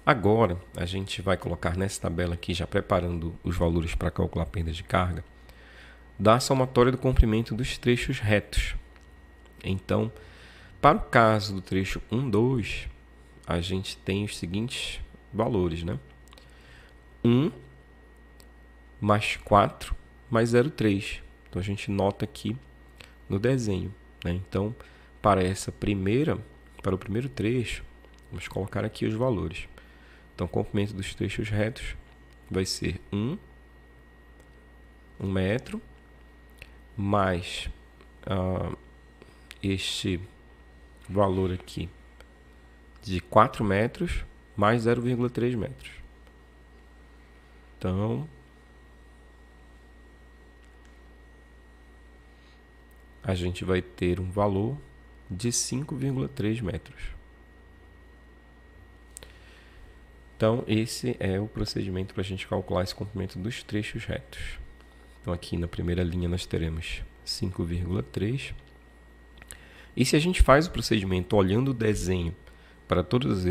Agora, a gente vai colocar nessa tabela aqui, já preparando os valores para calcular a perda de carga, da somatória do comprimento dos trechos retos. Então, para o caso do trecho 1, 2, a gente tem os seguintes valores, né? 1 mais 4 mais 0,3. Então, a gente nota aqui no desenho, né? Então, para o primeiro trecho, vamos colocar aqui os valores. Então, o comprimento dos trechos retos vai ser 1 metro mais este valor aqui de 4 metros mais 0,3 metros. Então, a gente vai ter um valor de 5,3 metros. Então, esse é o procedimento para a gente calcular esse comprimento dos trechos retos. Então, aqui na primeira linha nós teremos 5,3. E se a gente faz o procedimento olhando o desenho para todos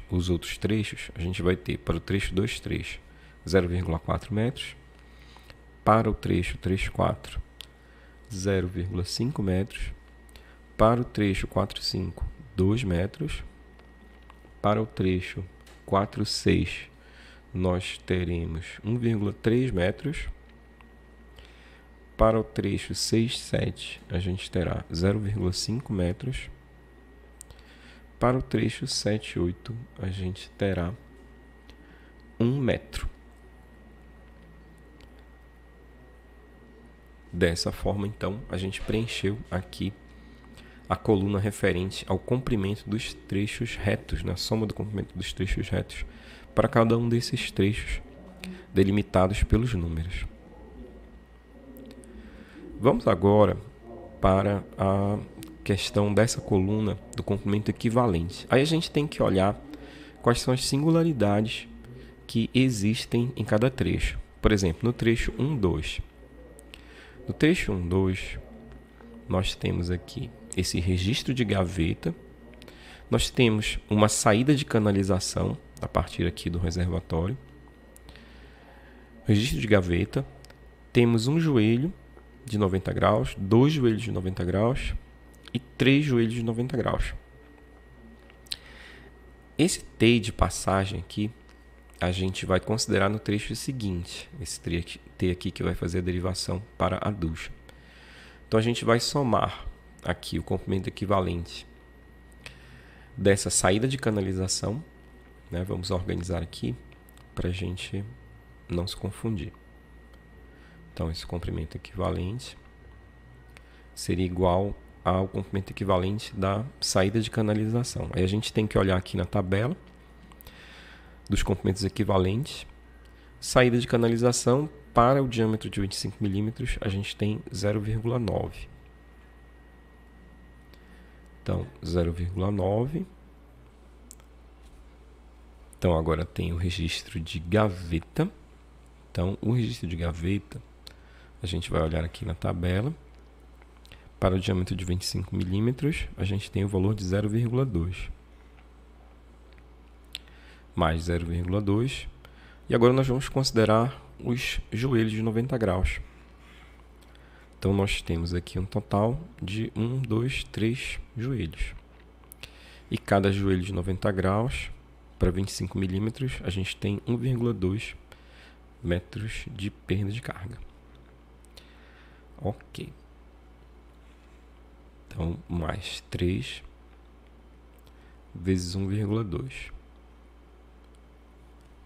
os outros trechos, a gente vai ter para o trecho 2,3, 0,4 metros. Para o trecho 3,4, 0,5 metros. Para o trecho 4,5, 2 metros. Para o trecho 4,6, nós teremos 1,3 metros. Para o trecho 6,7, a gente terá 0,5 metros. Para o trecho 7,8, a gente terá 1 metro. Dessa forma, então, a gente preencheu aqui a coluna referente ao comprimento dos trechos retos, na soma do comprimento dos trechos retos, para cada um desses trechos delimitados pelos números. Vamos agora para a questão dessa coluna do comprimento equivalente. Aí a gente tem que olhar quais são as singularidades que existem em cada trecho. Por exemplo, no trecho 1, 2. No trecho 1, 2, nós temos aqui esse registro de gaveta. Nós temos uma saída de canalização a partir aqui do reservatório. Registro de gaveta. Temos um joelho de 90 graus, 2 joelhos de 90 graus e 3 joelhos de 90 graus. Esse T de passagem aqui, a gente vai considerar no trecho seguinte. Esse T aqui que vai fazer a derivação para a ducha. Então, a gente vai somar aqui o comprimento equivalente dessa saída de canalização, né? Vamos organizar aqui para a gente não se confundir. Então, esse comprimento equivalente seria igual ao comprimento equivalente da saída de canalização. Aí a gente tem que olhar aqui na tabela dos comprimentos equivalentes. Saída de canalização para o diâmetro de 25 milímetros, a gente tem 0,9. Então, 0,9. Então, agora tem o registro de gaveta. Então, o registro de gaveta, a gente vai olhar aqui na tabela. Para o diâmetro de 25 milímetros, a gente tem o valor de 0,2. Mais 0,2. E agora nós vamos considerar os joelhos de 90 graus. Então, nós temos aqui um total de 1, 2, 3 joelhos. E cada joelho de 90 graus, para 25 milímetros, a gente tem 1,2 metros de perda de carga. Ok. Então, mais 3 vezes 1,2.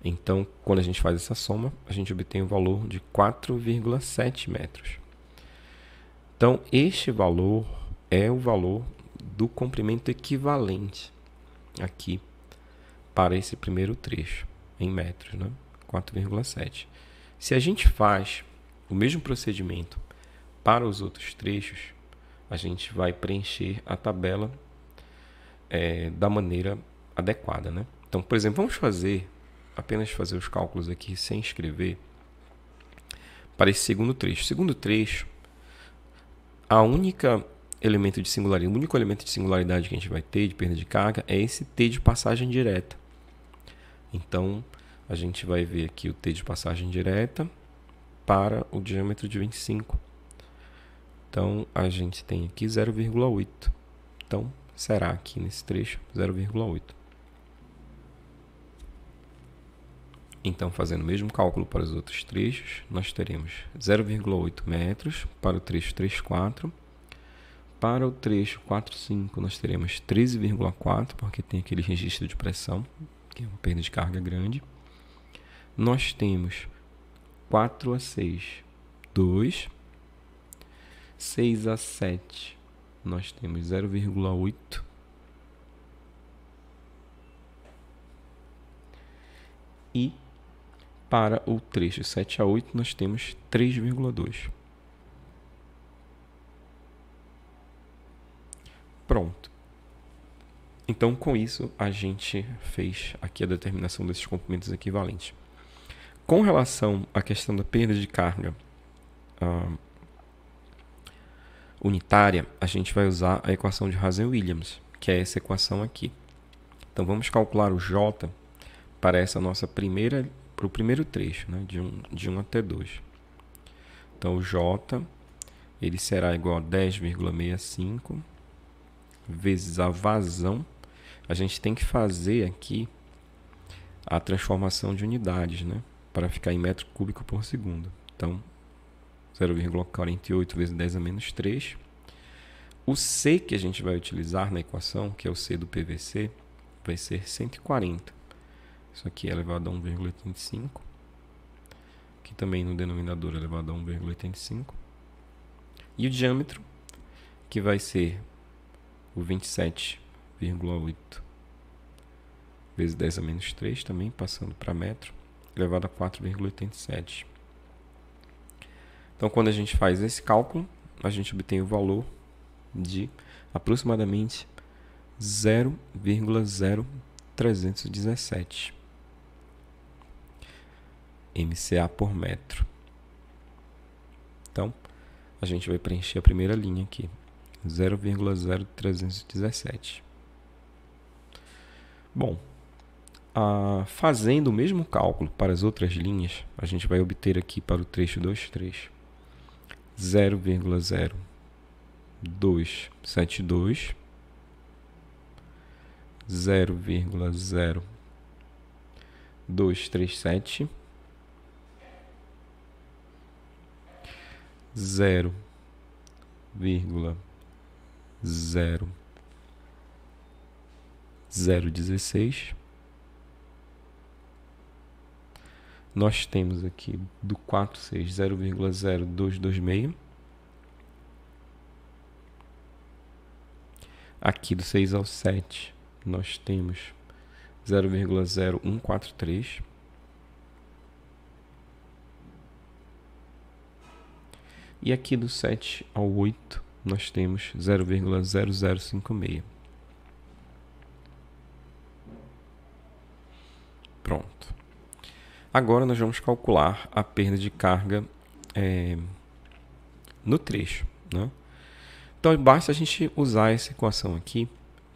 Então, quando a gente faz essa soma, a gente obtém o valor de 4,7 metros. Então, este valor é o valor do comprimento equivalente aqui para esse primeiro trecho, em metros, né? 4,7. Se a gente faz o mesmo procedimento para os outros trechos, a gente vai preencher a tabela da maneira adequada, né? Então, por exemplo, vamos apenas fazer os cálculos aqui sem escrever para esse segundo trecho. Segundo trecho, o único elemento de singularidade que a gente vai ter de perda de carga é esse T de passagem direta. Então, a gente vai ver aqui o T de passagem direta para o diâmetro de 25. Então, a gente tem aqui 0,8. Então, será aqui nesse trecho 0,8. Então, fazendo o mesmo cálculo para os outros trechos, nós teremos 0,8 metros para o trecho 3,4. Para o trecho 4,5, nós teremos 13,4, porque tem aquele registro de pressão, que é uma perda de carga grande. Nós temos 4 a 6, 2. 6 a 7, nós temos 0,8. E para o trecho 7 a 8, nós temos 3,2. Pronto. Então, com isso, a gente fez aqui a determinação desses comprimentos equivalentes. Com relação à questão da perda de carga unitária, a gente vai usar a equação de Hazen-Williams, que é essa equação aqui. Então, vamos calcular o J para essa nossa para o primeiro trecho, né, de 1 até 2. Então, o J ele será igual a 10,65 vezes a vazão. A gente tem que fazer aqui a transformação de unidades, né, para ficar em metro cúbico por segundo. Então, 0,48 vezes 10 a menos 3. O C que a gente vai utilizar na equação, que é o C do PVC, vai ser 140. Isso aqui é elevado a 1,85. Aqui também no denominador é elevado a 1,85. E o diâmetro, que vai ser o 27,8 vezes 10 a menos 3, também passando para metro, elevado a 4,87. Então, quando a gente faz esse cálculo, a gente obtém o valor de aproximadamente 0,0317 MCA por metro. Então, a gente vai preencher a primeira linha aqui, 0,0317. Bom, fazendo o mesmo cálculo para as outras linhas, a gente vai obter aqui para o trecho 2,3 0,0272, 0,0237, 0,0016. Nós temos aqui do 4,6 0,0226. Aqui do 6 ao 7 nós temos 0,0143. E aqui do 7 ao 8 nós temos 0,0056. Pronto. Agora nós vamos calcular a perda de carga no trecho, né? Então, basta a gente usar essa equação aqui,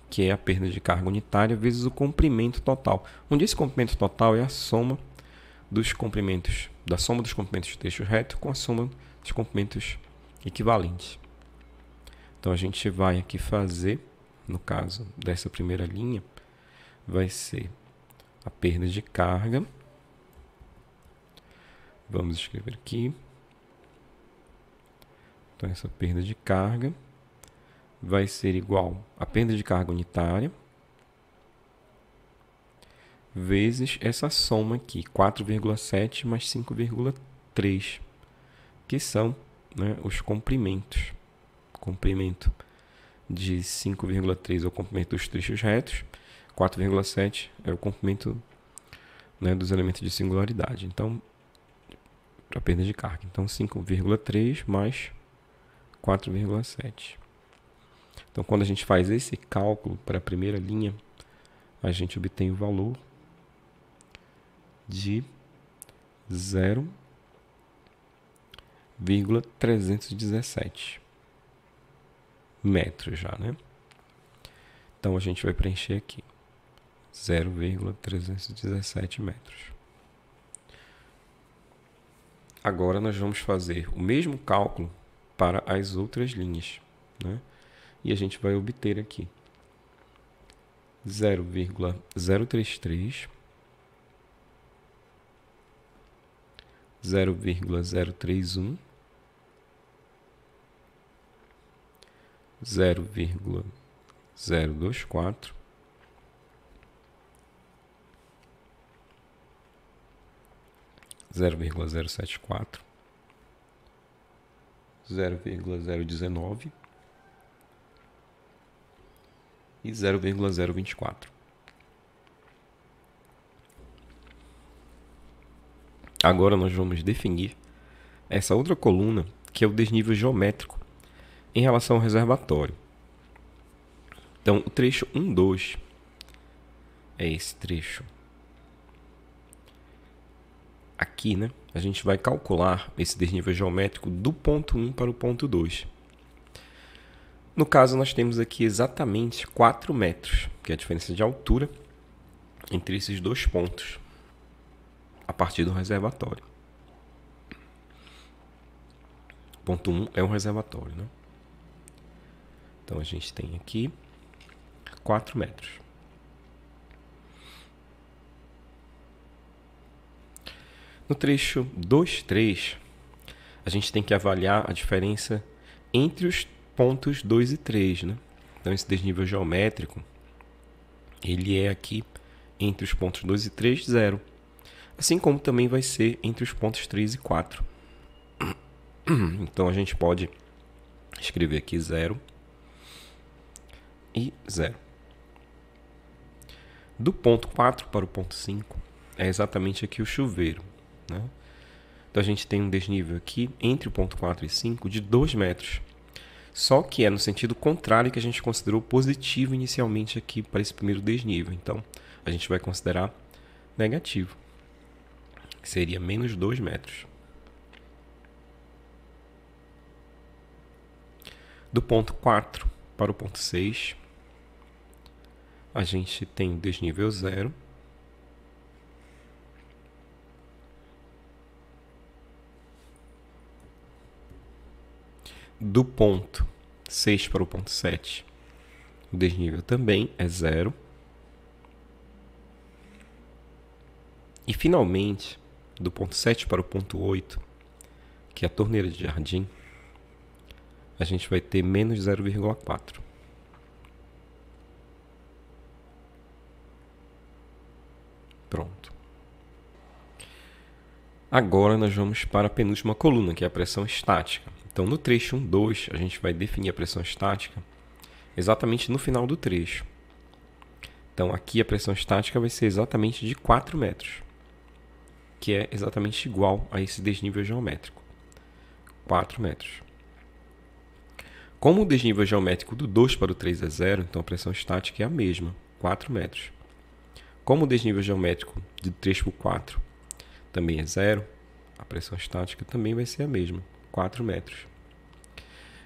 que é a perda de carga unitária vezes o comprimento total. Onde esse comprimento total é a soma dos comprimentos, da soma dos comprimentos de trecho reto com a soma dos comprimentos equivalentes. Então, a gente vai aqui fazer, no caso dessa primeira linha, vai ser a perda de carga. Vamos escrever aqui. Então, essa perda de carga vai ser igual a perda de carga unitária vezes essa soma aqui, 4,7 mais 5,3, que são, né, os comprimentos. Comprimento de 5,3 é o comprimento dos trechos retos, 4,7 é o comprimento, né, dos elementos de singularidade. Então, para perda de carga. Então, 5,3 mais 4,7. Então, quando a gente faz esse cálculo para a primeira linha, a gente obtém o valor de 0,317 metros já, né? Então, a gente vai preencher aqui 0,317 metros. Agora nós vamos fazer o mesmo cálculo para as outras linhas, né? E a gente vai obter aqui 0,033, 0,031, 0,024, 0,074, 0,019 e 0,024. Agora nós vamos definir essa outra coluna, que é o desnível geométrico em relação ao reservatório. Então, o trecho 1, 2 é esse trecho aqui, né? A gente vai calcular esse desnível geométrico do ponto 1 para o ponto 2. No caso, nós temos aqui exatamente 4 metros, que é a diferença de altura entre esses dois pontos, a partir do reservatório. Ponto 1 é um reservatório, né? Então, a gente tem aqui 4 metros. No trecho 2, 3, a gente tem que avaliar a diferença entre os pontos 2 e 3, né? Então, esse desnível geométrico, ele é aqui entre os pontos 2 e 3, 0. Assim como também vai ser entre os pontos 3 e 4. Então, a gente pode escrever aqui 0 e 0. Do ponto 4 para o ponto 5, é exatamente aqui o chuveiro, né? Então, a gente tem um desnível aqui entre o ponto 4 e 5 de 2 metros. Só que é no sentido contrário que a gente considerou positivo inicialmente aqui para esse primeiro desnível. Então, a gente vai considerar negativo, que seria menos 2 metros. Do ponto 4 para o ponto 6, a gente tem desnível 0. Do ponto 6 para o ponto 7, o desnível também é 0. E, finalmente, do ponto 7 para o ponto 8, que é a torneira de jardim, a gente vai ter menos 0,4. Pronto. Agora nós vamos para a penúltima coluna, que é a pressão estática. Então, no trecho 1, 2, a gente vai definir a pressão estática exatamente no final do trecho. Então, aqui a pressão estática vai ser exatamente de 4 metros, que é exatamente igual a esse desnível geométrico. 4 metros. Como o desnível geométrico do 2 para o 3 é 0, então a pressão estática é a mesma, 4 metros. Como o desnível geométrico do 3 para o 4 também é 0, a pressão estática também vai ser a mesma, 4 metros.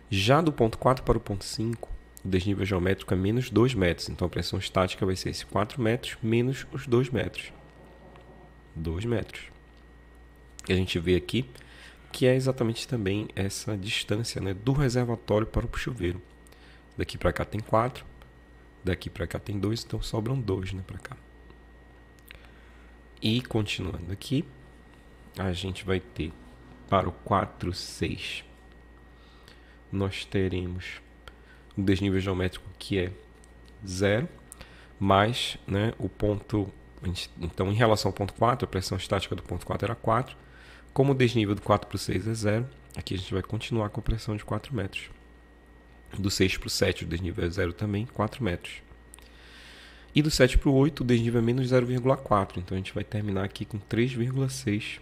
Já do ponto 4 para o ponto 5, o desnível geométrico é menos 2 metros. Então, a pressão estática vai ser esse 4 metros menos os 2 metros. 2 metros. E a gente vê aqui que é exatamente também essa distância, né, do reservatório para o chuveiro. Daqui para cá tem 4, daqui para cá tem 2, então sobram 2, né, para cá. E continuando aqui, a gente vai ter para o 4, 6, nós teremos um desnível geométrico que é 0, mais, né, o ponto... Então, em relação ao ponto 4, a pressão estática do ponto 4 era 4. Como o desnível do 4 para o 6 é 0, aqui a gente vai continuar com a pressão de 4 metros. Do 6 para o 7, o desnível é 0 também, 4 metros. E do 7 para o 8, o desnível é menos 0,4. Então, a gente vai terminar aqui com 3,6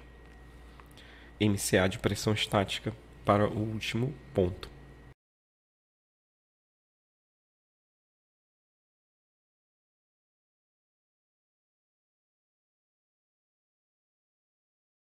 MCA de pressão estática para o último ponto.